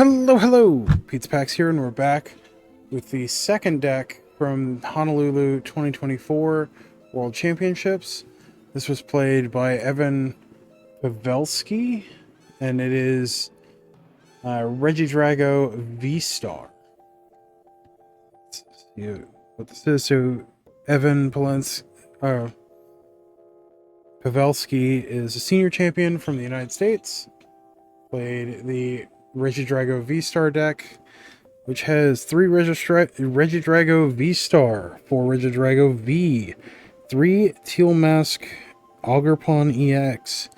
Hello, hello! Pizza Packs here, and we're back with the second deck from Honolulu 2024 World Championships. This was played by Evan Palelski, and it is Regidrago VSTAR. Let's see what this is. So, Evan Palelski is a senior champion from the United States. Played the Regidrago VSTAR deck, which has 3 Regidrago VSTAR, 4 Regidrago V, 3 Teal Mask Augerpawn EX,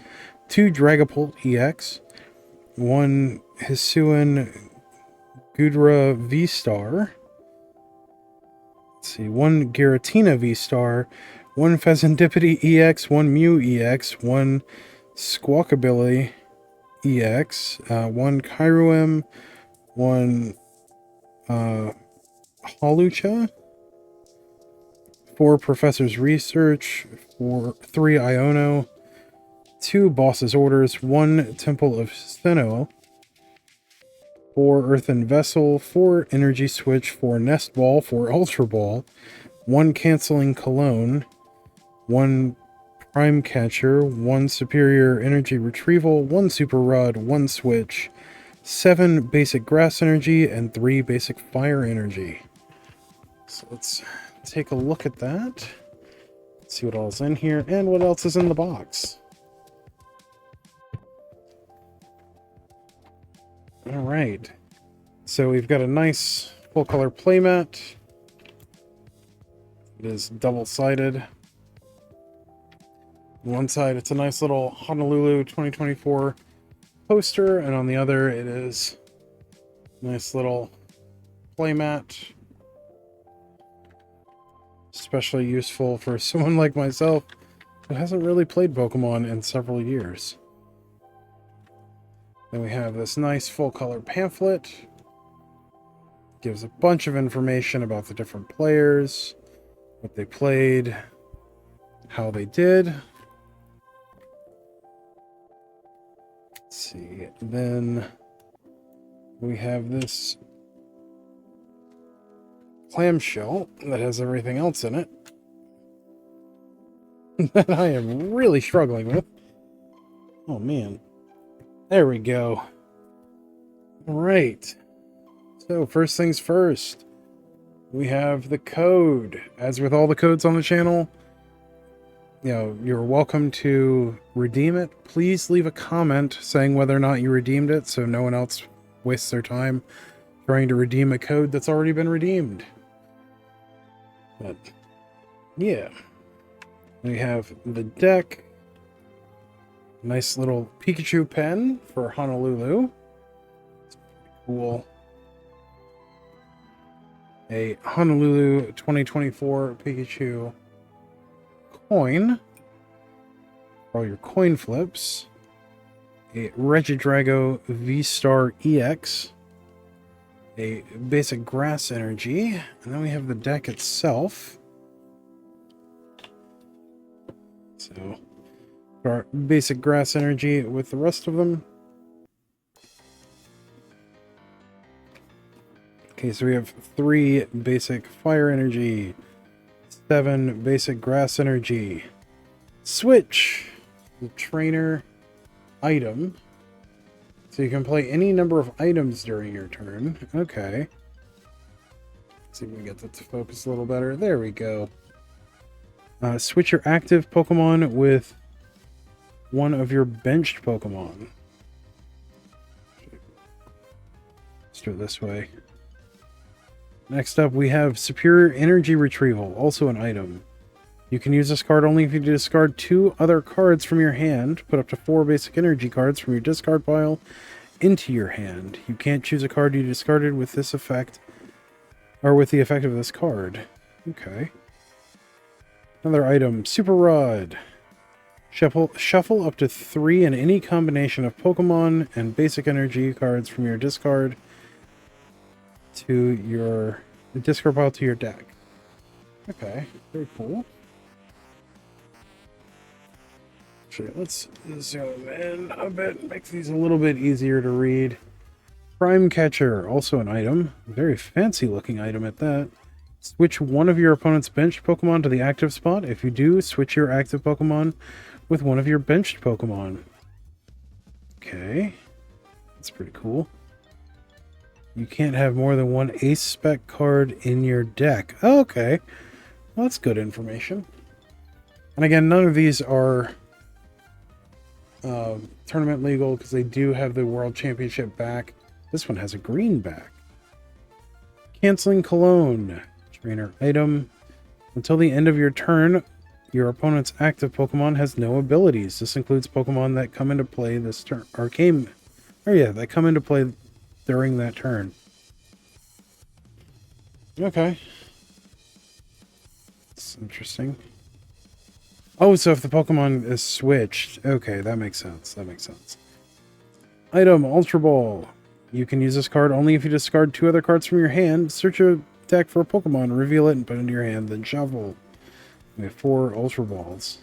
2 Dragapult EX, 1 Hisuian Gudra VSTAR, let's see, 1 Giratina VSTAR, 1 Pheasantipity EX, 1 Mew EX, 1 Squawkabilly EX, 1 Kyruem, 1 Holucha, 4 Professor's Research, 3 Iono, 2 Boss's Orders, 1 Temple of Steno, 4 Earthen Vessel, 4 Energy Switch, 4 Nest Ball, 4 Ultra Ball, 1 Canceling Cologne, 1 Prime Catcher, 1 Superior Energy Retrieval, 1 Super Rod, 1 Switch, 7 Basic Grass Energy, and 3 Basic Fire Energy. So let's take a look at that. See what all's in here, and what else is in the box. Alright. So we've got a nice full-color playmat. It is double-sided. On one side, it's a nice little Honolulu 2024 poster, and on the other, it is a nice little playmat. Especially useful for someone like myself who hasn't really played Pokemon in several years. Then we have this nice full-color pamphlet. Gives a bunch of information about the different players, what they played, how they did. Let's see, then we have this clamshell that has everything else in it that I am really struggling with. Oh man. There we go. Alright. So first things first, we have the code. As with all the codes on the channel, you're welcome to redeem it. Please leave a comment saying whether or not you redeemed it so no one else wastes their time trying to redeem a code that's already been redeemed. But yeah, we have the deck. Nice little Pikachu pen for Honolulu. It's cool. A Honolulu 2024 Pikachu coin for all your coin flips. A Regidrago VSTAR EX. A basic grass energy. And then we have the deck itself. So, our basic grass energy with the rest of them. Okay, so we have 3 basic fire energy, 7 basic grass energy, switch, the trainer item. So you can play any number of items during your turn. Okay. Let's see if we can get that to focus a little better. There we go. Switch your active Pokemon with one of your benched Pokemon. Let's do it this way. Next up, we have Superior Energy Retrieval, also an item. You can use this card only if you discard 2 other cards from your hand. Put up to 4 basic energy cards from your discard pile into your hand. You can't choose a card you discarded with this effect, or with the effect of this card. Okay. Another item, Super Rod. Shuffle up to 3 in any combination of Pokemon and basic energy cards from your discard to your discard pile to your deck. Okay, very cool. Actually, let's zoom in a bit, make these a little bit easier to read. Prime Catcher, also an item. Very fancy looking item at that. Switch one of your opponent's benched Pokemon to the active spot. If you do, switch your active Pokemon with one of your benched Pokemon. Okay. That's pretty cool. You can't have more than one Ace Spec card in your deck. Oh, okay. Well, that's good information. And again, none of these are tournament legal because they do have the World Championship back. This one has a green back. Canceling Cologne. Trainer item. Until the end of your turn, your opponent's active Pokemon has no abilities. This includes Pokemon that come into play this turn, that come into play during that turn. Okay. That's interesting. Oh, so if the Pokemon is switched, okay, that makes sense. That makes sense. Item, Ultra Ball. You can use this card only if you discard 2 other cards from your hand. Search a deck for a Pokemon, reveal it, and put it into your hand, then shuffle. We have 4 Ultra Balls.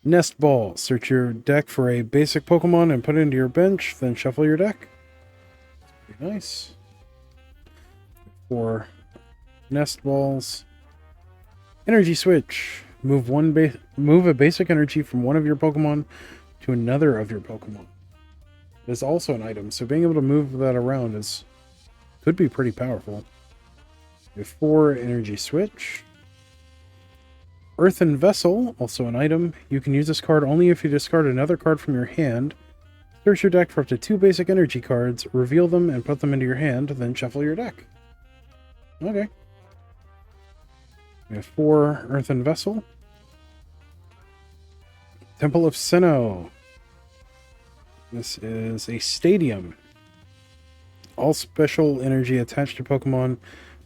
Nest Ball. Search your deck for a basic Pokemon and put it into your bench, then shuffle your deck. Pretty nice. 4 Nest Balls. Energy Switch. Move a basic energy from one of your Pokemon to another of your Pokemon. It is also an item, so being able to move that around could be pretty powerful. We have 4 Energy Switch. Earthen Vessel, also an item. You can use this card only if you discard another card from your hand. Search your deck for up to 2 basic energy cards, reveal them, and put them into your hand, then shuffle your deck. Okay. We have 4 Earthen Vessel. Temple of Sinnoh. This is a stadium. All special energy attached to Pokemon,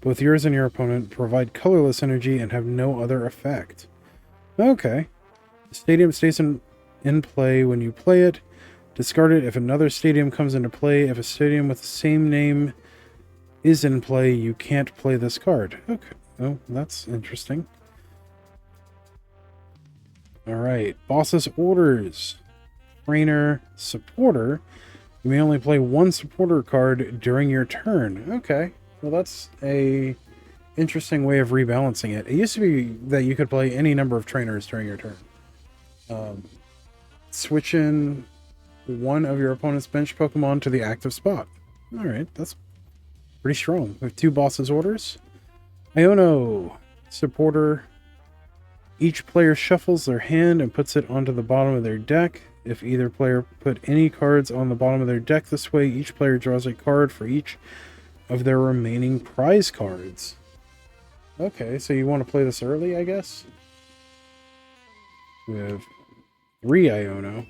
both yours and your opponent, provide colorless energy and have no other effect. Okay. The stadium stays in play when you play it. Discard it if another stadium comes into play. If a stadium with the same name is in play, you can't play this card. Okay. Oh, that's interesting. Alright. Boss's Orders. Trainer, Supporter. You may only play 1 supporter card during your turn. Okay. Well, that's a interesting way of rebalancing it. It used to be that you could play any number of trainers during your turn. Switch in one of your opponent's bench Pokemon to the active spot. Alright, that's pretty strong. We have 2 Boss's Orders. Iono, Supporter. Each player shuffles their hand and puts it onto the bottom of their deck. If either player put any cards on the bottom of their deck this way, each player draws a card for each of their remaining prize cards. Okay, so you want to play this early, I guess? We have 3 Iono.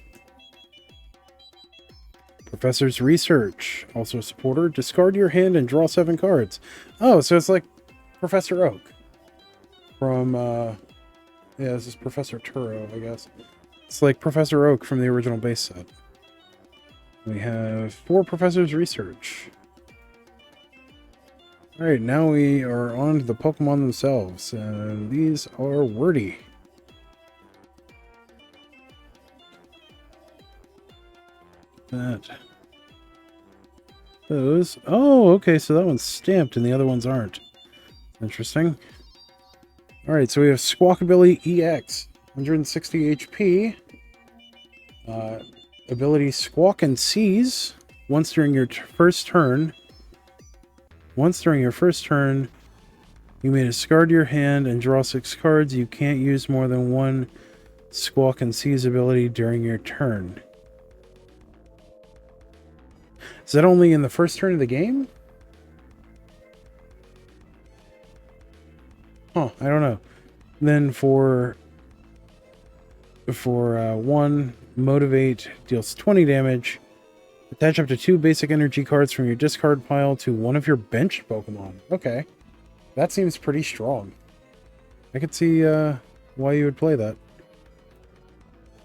Professor's Research, also a supporter. Discard your hand and draw 7 cards. Oh, so it's like Professor Oak. From, yeah, this is Professor Turo, I guess. It's like Professor Oak from the original base set. We have 4 Professor's Research. Alright, now we are on to the Pokemon themselves, and these are wordy. Those. Oh, okay, so that one's stamped and the other ones aren't. Interesting. Alright, so we have Squawkabilly EX, 160 HP. Ability Squawk and Seize. Once during your first turn, you may discard your hand and draw 6 cards. You can't use more than 1 Squawk and Seize ability during your turn. Is that only in the first turn of the game? Huh, I don't know. Then for 1, Motivate deals 20 damage. Attach up to 2 basic energy cards from your discard pile to one of your benched Pokemon. Okay. That seems pretty strong. I could see why you would play that.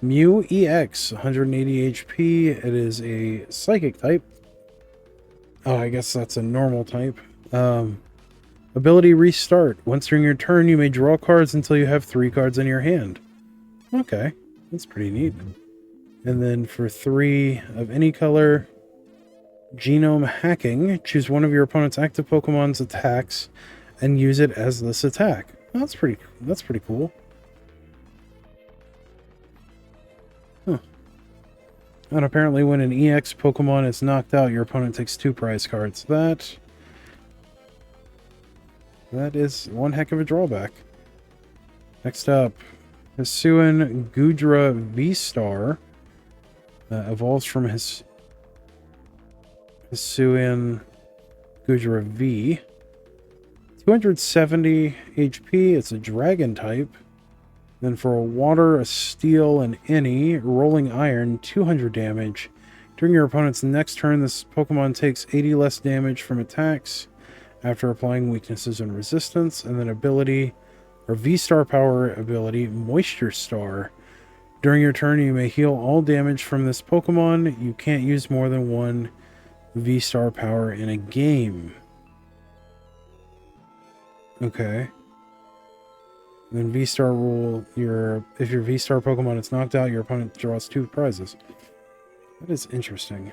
Mew EX, 180 HP. It is a Psychic type. Oh, I guess that's a normal type. Ability Restart. Once during your turn, you may draw cards until you have 3 cards in your hand. Okay. That's pretty neat. And then for 3 of any color, genome hacking, choose one of your opponent's active Pokemon's attacks and use it as this attack. Oh, that's pretty cool. Huh. And apparently when an EX Pokemon is knocked out, your opponent takes 2 prize cards. That is one heck of a drawback. Next up, Hisuian Gudra VSTAR evolves from Hisuian Gudra V. 270 HP. It's a dragon type. Then for a water, a steel, and any rolling iron, 200 damage. During your opponent's next turn, this Pokemon takes 80 less damage from attacks after applying weaknesses and resistance. And then ability, or V-Star power ability, Moisture Star. During your turn, you may heal all damage from this Pokemon. You can't use more than 1 V-Star power in a game. Okay. Then V-Star rule, if your V-Star Pokemon is knocked out, your opponent draws 2 prizes. That is interesting.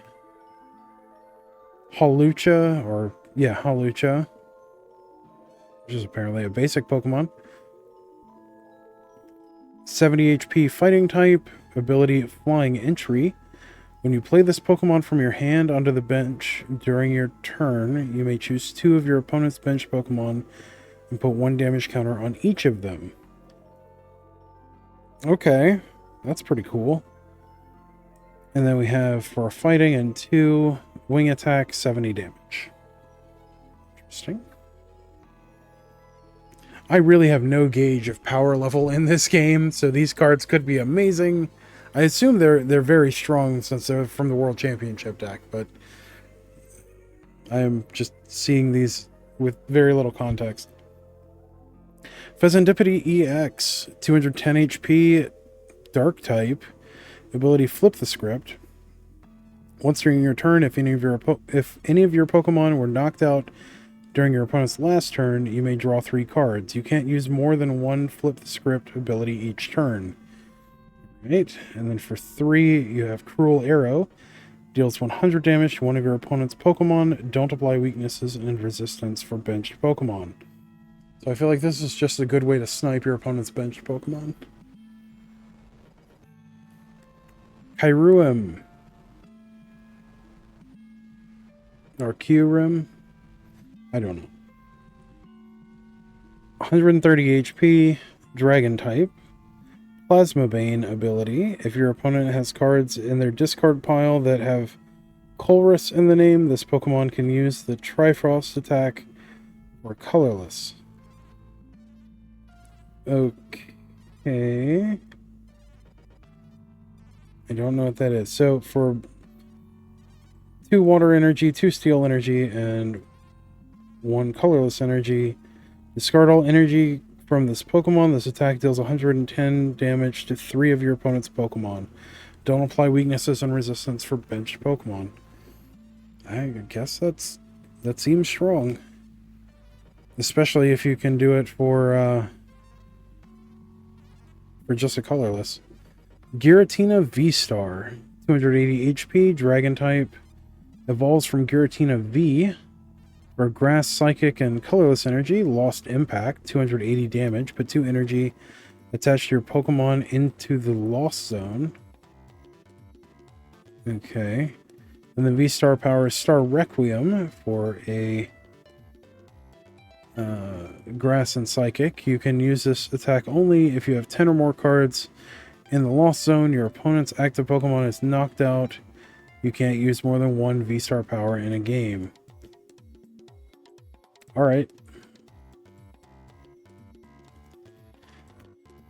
Hawlucha, Hawlucha, which is apparently a basic Pokemon. 70 HP fighting type, ability Flying Entry. When you play this Pokemon from your hand onto the bench during your turn, you may choose 2 of your opponent's bench Pokemon and put 1 damage counter on each of them. Okay, that's pretty cool. And then we have for fighting and 2 wing attack, 70 damage. Interesting. I really have no gauge of power level in this game, so these cards could be amazing. I assume they're very strong since they're from the World Championship deck, but I am just seeing these with very little context. Pheasantipity EX, 210 HP, Dark type, ability Flip the Script. Once during your turn, if any of your Pokemon were knocked out during your opponent's last turn, you may draw 3 cards. You can't use more than 1 Flip the Script ability each turn. Right, and then for 3, you have Cruel Arrow. Deals 100 damage to one of your opponent's Pokemon. Don't apply weaknesses and resistance for benched Pokemon. So I feel like this is just a good way to snipe your opponent's benched Pokemon. Kyurem. Or Kyurem. I don't know. 130 HP. Dragon type. Plasma Bane ability. If your opponent has cards in their discard pile that have Colress in the name, this Pokemon can use the Trifrost attack or colorless. Okay. I don't know what that is. So for 2 water energy, 2 steel energy, and 1 colorless energy, discard all energy from this Pokemon. This attack deals 110 damage to 3 of your opponent's Pokemon. Don't apply weaknesses and resistance for benched Pokemon. I guess that seems strong. Especially if you can do it for just a colorless. Giratina V-Star, 280 HP, Dragon type, evolves from Giratina V. For Grass, Psychic, and Colorless Energy, Lost Impact, 280 damage. Put 2 energy attached to your Pokemon into the Lost Zone. Okay. And the V-Star power is Star Requiem for a Grass and Psychic. You can use this attack only if you have 10 or more cards in the Lost Zone. Your opponent's active Pokemon is knocked out. You can't use more than 1 V-Star power in a game. Alright.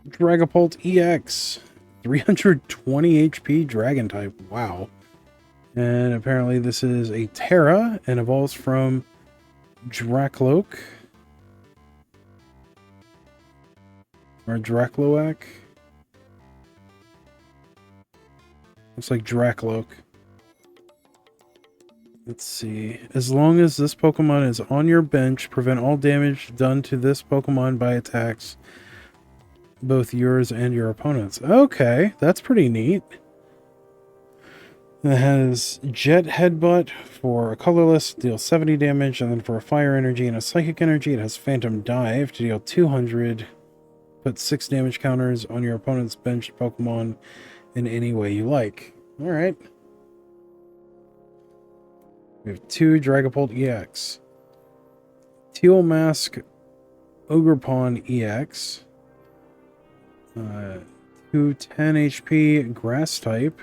Dragapult EX. 320 HP Dragon type. Wow. And apparently this is a Terra and evolves from Dracloak. Or Dracloak. Looks like Dracloak. Let's see. As long as this Pokemon is on your bench, prevent all damage done to this Pokemon by attacks, both yours and your opponent's. Okay, that's pretty neat. It has Jet Headbutt for a colorless, deals 70 damage, and then for a fire energy and a psychic energy, it has Phantom Dive to deal 200. Put 6 damage counters on your opponent's benched Pokemon in any way you like. Alright. We have 2 Dragapult EX. Teal Mask Ogerpon EX. 2 10 HP Grass type.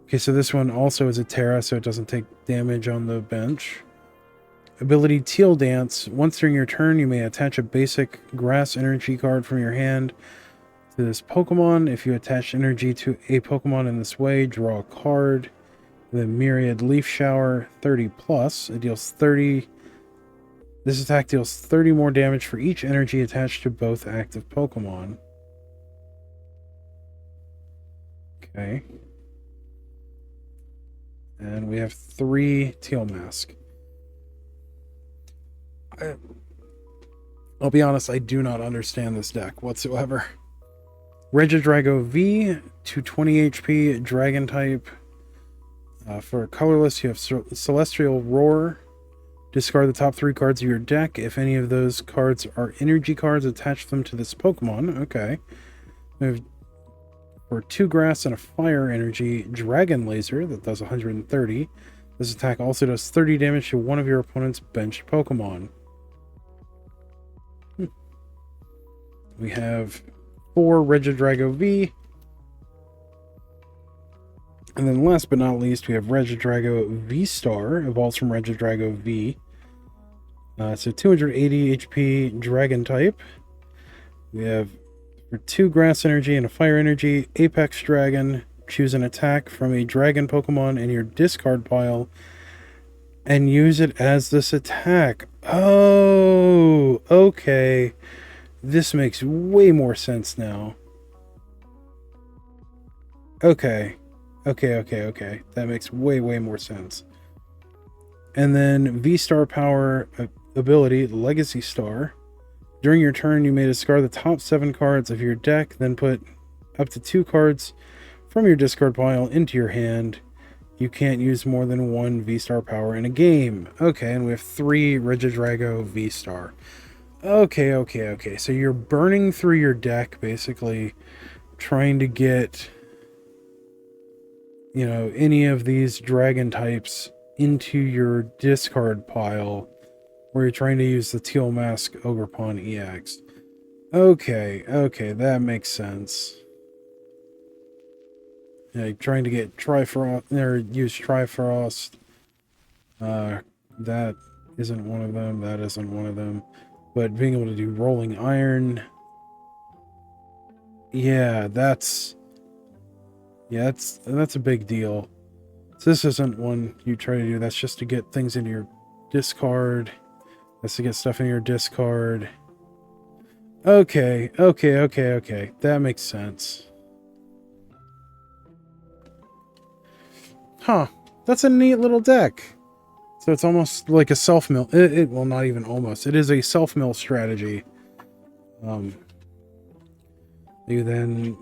Okay, so this one also is a Terra, so it doesn't take damage on the bench. Ability Teal Dance. Once during your turn, you may attach a basic grass energy card from your hand to this Pokemon. If you attach energy to a Pokemon in this way, draw a card. The Myriad Leaf Shower 30 plus. It deals 30. This attack deals 30 more damage for each energy attached to both active Pokemon. Okay. And we have 3 Teal Mask. I'll be honest, I do not understand this deck whatsoever. Regidrago V, 220 HP, Dragon type. For colorless, you have Celestial Roar. Discard the top 3 cards of your deck. If any of those cards are energy cards, attach them to this Pokemon. Okay. We have, for 2 grass and a fire energy, Dragon Laser that does 130. This attack also does 30 damage to one of your opponent's benched Pokemon. We have 4 Regidrago V. And then last but not least, we have Regidrago VSTAR, evolves from Regidrago V. So 280 HP Dragon type. We have for 2 grass energy and a fire energy, Apex Dragon. Choose an attack from a dragon Pokemon in your discard pile and use it as this attack. Oh, okay. This makes way more sense now. Okay. Okay. That makes way more sense. And then V-Star Power ability, Legacy Star. During your turn, you may discard the top 7 cards of your deck, then put up to 2 cards from your discard pile into your hand. You can't use more than 1 V-Star Power in a game. Okay, and we have 3 Regidrago V-Star. Okay. So you're burning through your deck, basically, trying to get, you know, any of these dragon types into your discard pile, where you're trying to use the Teal Mask Ogerpon EX. Okay, that makes sense. Yeah, trying to get Trifrost, or use Trifrost. That isn't one of them, that isn't one of them. But being able to do Rolling Iron, yeah, that's a big deal. So this isn't one you try to do. That's just to get things into your discard. That's to get stuff in your discard. Okay. That makes sense. Huh. That's a neat little deck. So it's almost like a self-mill. Well, not even almost. It is a self-mill strategy. You then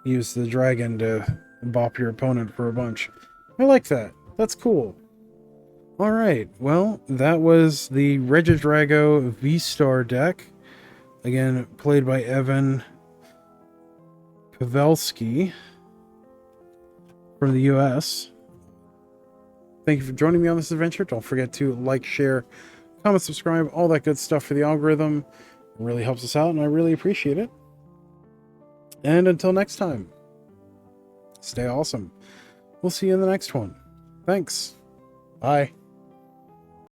use the dragon to bop your opponent for a bunch. I like that. That's cool. Alright, well, that was the Regidrago V-Star deck. Again, played by Evan Palelski from the US. Thank you for joining me on this adventure. Don't forget to like, share, comment, subscribe, all that good stuff for the algorithm. It really helps us out, and I really appreciate it. And until next time, stay awesome. We'll see you in the next one. Thanks. Bye.